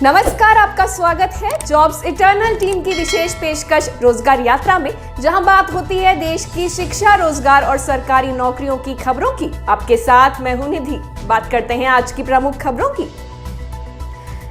नमस्कार, आपका स्वागत है जॉब्स इटर्नल टीम की विशेष पेशकश रोजगार यात्रा में, जहां बात होती है देश की शिक्षा, रोजगार और सरकारी नौकरियों की खबरों की। आपके साथ मैं हूं निधि। बात करते हैं आज की प्रमुख खबरों की।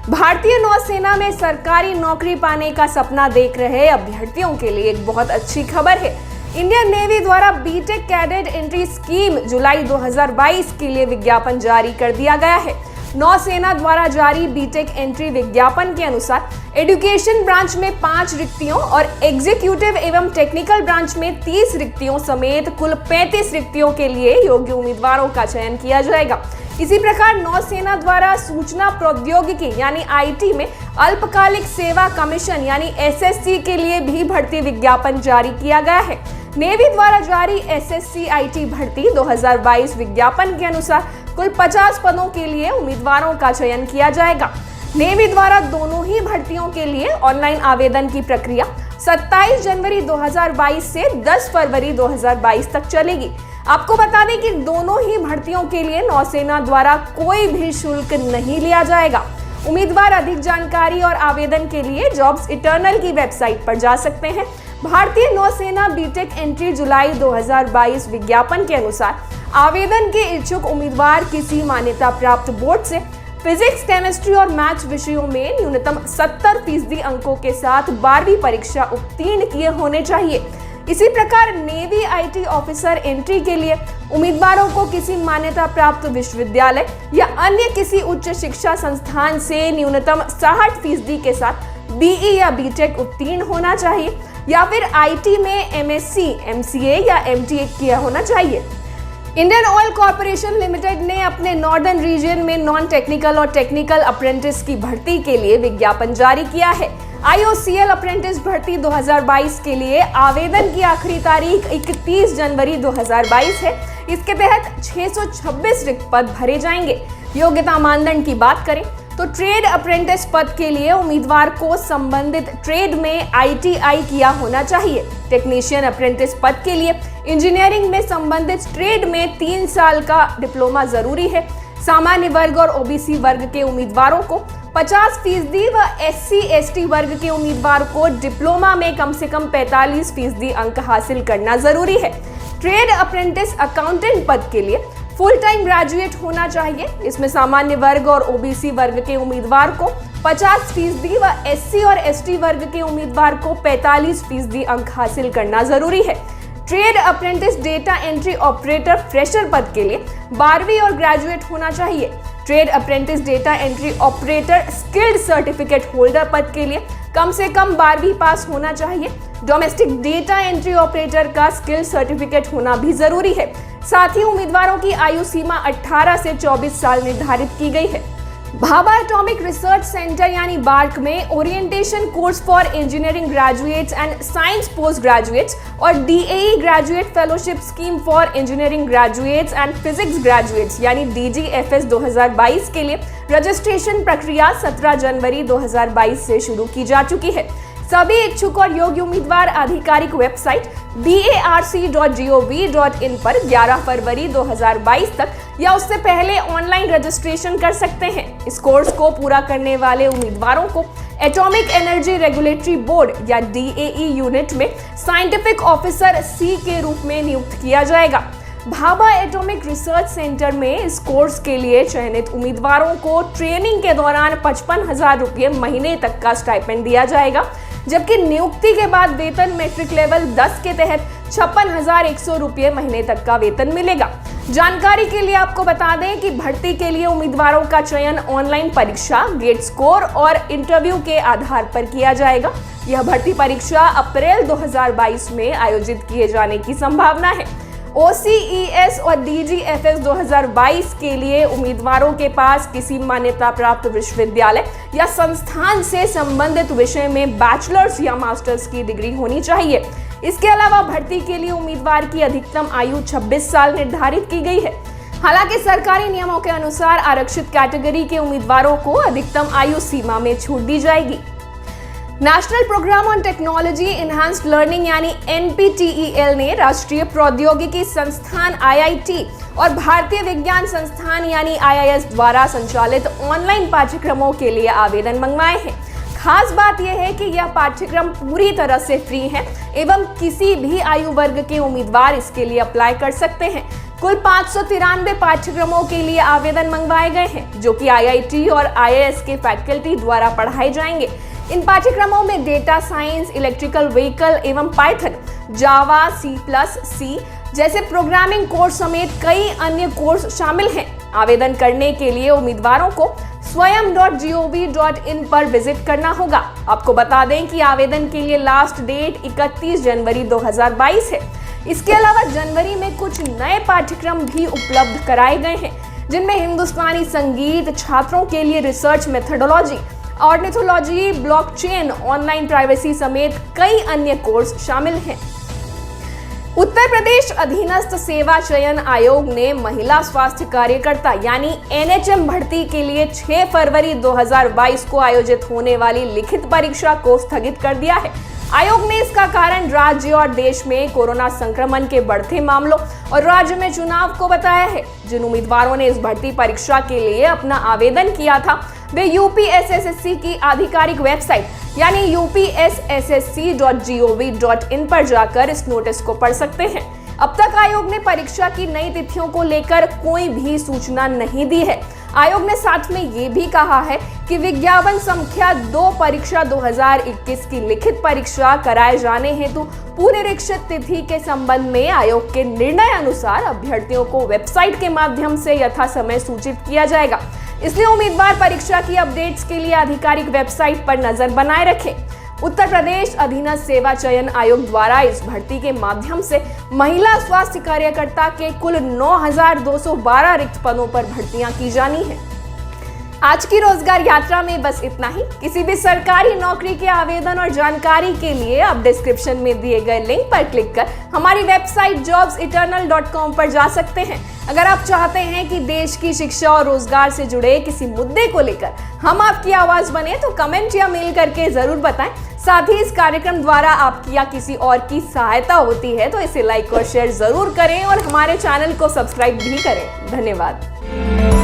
भारतीय नौसेना में सरकारी नौकरी पाने का सपना देख रहे अभ्यर्थियों के लिए एक बहुत अच्छी खबर है। इंडियन नेवी द्वारा बीटेक कैडेट एंट्री स्कीम जुलाई 2022 के लिए विज्ञापन जारी कर दिया गया है। नौसेना द्वारा जारी बीटेक एंट्री विज्ञापन के अनुसार एजुकेशन ब्रांच में 5 रिक्तियों और एग्जीक्यूटिव एवं टेक्निकल ब्रांच में 30 रिक्तियों समेत कुल 35 रिक्तियों के लिए योग्य उम्मीदवारों का चयन किया जाएगा। इसी प्रकार नौसेना द्वारा सूचना प्रौद्योगिकी यानी आईटी में अल्पकालिक सेवा कमीशन यानी एसएससी के लिए भी भर्ती विज्ञापन जारी किया गया है। नेवी द्वारा जारी एसएससी आईटी भर्ती 2022 विज्ञापन के अनुसार कुल 50 पदों के लिए उम्मीदवारों का चयन किया जाएगा। नेवी द्वारा दोनों ही भर्तियों के लिए ऑनलाइन आवेदन की प्रक्रिया 27 जनवरी 2022 से 10 फरवरी 2022 तक चलेगी। आपको बता दें कि दोनों ही भर्तियों के लिए नौसेना द्वारा कोई भी शुल्क नहीं लिया जाएगा। उम्मीदवार अधिक जानकारी और आवेदन के लिए जॉब्स इटर्नल की वेबसाइट पर जा सकते हैं। भारतीय नौसेना बीटेक एंट्री जुलाई 2022 विज्ञापन के अनुसार आवेदन के इच्छुक उम्मीदवार किसी मान्यता प्राप्त बोर्ड से फिजिक्स, केमिस्ट्री और मैथ्स विषयों में न्यूनतम 70% अंकों के साथ 12वीं परीक्षा उत्तीर्ण किए होने चाहिए। इसी प्रकार नेवी आईटी ऑफिसर एंट्री के लिए उम्मीदवारों को किसी मान्यता प्राप्त विश्वविद्यालय या अन्य किसी उच्च शिक्षा संस्थान से न्यूनतम 60% के साथ बीई या बीटेक उत्तीर्ण होना चाहिए या फिर आईटी में एमएससी, एमसीए या एमटीए किया होना चाहिए। इंडियन ऑयल कॉर्पोरेशन लिमिटेड ने अपने नॉर्दर्न रीजन में नॉन टेक्निकल और टेक्निकल अप्रेंटिस की भर्ती के लिए विज्ञापन जारी किया है। आईओसीएल अप्रेंटिस भर्ती 2022 के लिए आवेदन की आखिरी तारीख 31 जनवरी 2022 है। इसके तहत 626 रिक्त पद भरे जाएंगे। योग्यता मानदंड की बात करें तो ट्रेड अप्रेंटिस पद के लिए उम्मीदवार को संबंधित ट्रेड में आईटीआई किया होना चाहिए। टेक्नीशियन अप्रेंटिस पद के लिए इंजीनियरिंग में संबंधित ट्रेड में 3 साल का डिप्लोमा जरूरी है। सामान्य वर्ग और ओबीसी वर्ग के उम्मीदवारों को 50% व SC/ST वर्ग के उम्मीदवार को डिप्लोमा में कम से कम 45% अंक हासिल करना जरूरी है। ट्रेड अप्रेंटिस अकाउंटेंट पद के लिए फुल टाइम ग्रेजुएट होना चाहिए। इसमें सामान्य वर्ग और ओबीसी वर्ग के उम्मीदवार को 50% व SC और ST वर्ग के उम्मीदवार को 45% अंक हासिल करना जरूरी है। Trade apprentice data entry operator fresher पद के लिए 12वीं और ग्रेजुएट होना चाहिए। Trade apprentice data entry operator skilled certificate holder पद के लिए कम से कम 12वीं पास होना चाहिए। डोमेस्टिक डेटा एंट्री ऑपरेटर का स्किल सर्टिफिकेट होना भी जरूरी है। साथ ही उम्मीदवारों की आयु सीमा 18 से 24 साल निर्धारित की गई है। भाभा एटॉमिक रिसर्च सेंटर यानी बार्क में orientation course for engineering graduates and science post graduates और DAE graduate fellowship scheme for engineering graduates and physics graduates यानी DGFS 2022 के लिए रजिस्ट्रेशन प्रक्रिया 17 जनवरी 2022 से शुरू की जा चुकी है। सभी इच्छुक और योग्य उम्मीदवार आधिकारिक वेबसाइट barc.gov.in पर 11 फरवरी 2022 तक या उससे पहले ऑनलाइन रजिस्ट्रेशन कर सकते हैं। इस कोर्स को पूरा करने वाले उम्मीदवारों को एटॉमिक एनर्जी रेगुलेटरी बोर्ड या DAE यूनिट में साइंटिफिक ऑफिसर C के रूप में नियुक्त किया जाएगा। भाभा एटॉमिक रिसर्च सेंटर में इस कोर्स के लिए चयनित उम्मीदवारों को ट्रेनिंग के दौरान 55,000 रुपये महीने तक का स्टाइपेंड दिया जाएगा, जबकि नियुक्ति के बाद वेतन मैट्रिक लेवल 10 के तहत 56,100 रुपये महीने तक का वेतन मिलेगा। जानकारी के लिए आपको बता दें कि भर्ती के लिए उम्मीदवारों का चयन ऑनलाइन परीक्षा, गेट स्कोर और इंटरव्यू के आधार पर किया जाएगा। यह भर्ती परीक्षा अप्रैल 2022 में आयोजित किए जाने की संभावना है। OCES और DGFS 2022 के लिए उम्मीदवारों के पास किसी मान्यता प्राप्त विश्वविद्यालय या संस्थान से संबंधित विषय में बैचलर्स या मास्टर्स की डिग्री होनी चाहिए। इसके अलावा भर्ती के लिए उम्मीदवार की अधिकतम आयु 26 साल निर्धारित की गई है। हालांकि सरकारी नियमों के अनुसार आरक्षित कैटेगरी के उम्मीदवारों को अधिकतम आयु सीमा में छूट दी जाएगी। National programme on technology enhanced learning यानी NPTEL ने राष्ट्रीय प्रौद्योगिकी संस्थान IIT और भारतीय विज्ञान संस्थान यानी IIS द्वारा संचालित ऑनलाइन पाठ्यक्रमों के लिए आवेदन मंगवाए हैं। खास बात यह है कि यह पाठ्यक्रम पूरी तरह से फ्री है एवं किसी भी आयु वर्ग के उम्मीदवार इसके लिए अप्लाई कर सकते हैं। कुल 593 पाठ्यक्रमों के लिए आवेदन मंगवाए गए हैं, जो कि IIT और IIS के फैकल्टी द्वारा पढ़ाए जाएंगे। इन पाठ्यक्रमों में डेटा साइंस, इलेक्ट्रिकल व्हीकल एवं पाइथन, जावा, C++, जैसे प्रोग्रामिंग कोर्स समेत कई अन्य कोर्स शामिल हैं। आवेदन करने के लिए उम्मीदवारों को swayam.gov.in पर विजिट करना होगा। आपको बता दें कि आवेदन के लिए लास्ट डेट 31 जनवरी 2022 है। इसके अलावा जनवरी में कुछ नए पाठ्यक्रम भी उपलब्ध कराए गए हैं, जिनमें हिंदुस्तानी संगीत, छात्रों के लिए research methodology, ornithology, blockchain, online privacy समेत कई अन्य कोर्स शामिल हैं। उत्तर प्रदेश अधीनस्थ सेवा चयन आयोग ने महिला स्वास्थ्य कार्यकर्ता यानी NHM भर्ती के लिए 6 फरवरी 2022 को आयोजित होने वाली लिखित परीक्षा को स्थगित कर दिया है। आयोग ने इसका कारण राज्य और देश में कोरोना संक्रमण के बढ़ते मामलों और राज्य में चुनाव को बताया है। जिन उम्मीदवारों ने इस भर्ती परीक्षा के लिए अपना आवेदन किया था, वे UPSSSC की आधिकारिक वेबसाइट यानी upsssc.gov.in पर जाकर इस नोटिस को पढ़ सकते हैं। अब तक आयोग ने परीक्षा की नई तिथियों को लेकर कोई भी सूचना नहीं दी है। आयोग ने साथ में ये भी कहा है कि विज्ञापन संख्या 2 परीक्षा 2021 की लिखित परीक्षा कराए जाने हेतु पुनरीक्षित तिथि के संबंध में आयोग के निर्णय अनुसार अभ्यर्थियों को वेबसाइट के माध्यम से यथासमय सूचित किया जाएगा। इसलिए उम्मीदवार परीक्षा की अपडेट्स के लिए आधिकारिक वेबसाइट पर नजर बनाए रखें। उत्तर प्रदेश अधीनस्थ सेवा चयन आयोग द्वारा इस भर्ती के माध्यम से महिला स्वास्थ्य कार्यकर्ता के कुल 9,212 रिक्त पदों पर भर्तियां की जानी है। आज की रोजगार यात्रा में बस इतना ही। किसी भी सरकारी नौकरी के आवेदन और जानकारी के लिए आप डिस्क्रिप्शन में दिए गए लिंक पर क्लिक कर हमारी वेबसाइट jobseternal.com पर जा सकते हैं। अगर आप चाहते हैं कि देश की शिक्षा और रोजगार से जुड़े किसी मुद्दे को लेकर हम आपकी आवाज बने, तो कमेंट या मेल करके जरूर बताएं। साथ ही इस कार्यक्रम द्वारा आपकी या किसी और की सहायता होती है तो इसे लाइक और शेयर जरूर करें और हमारे चैनल को सब्सक्राइब भी करें। धन्यवाद।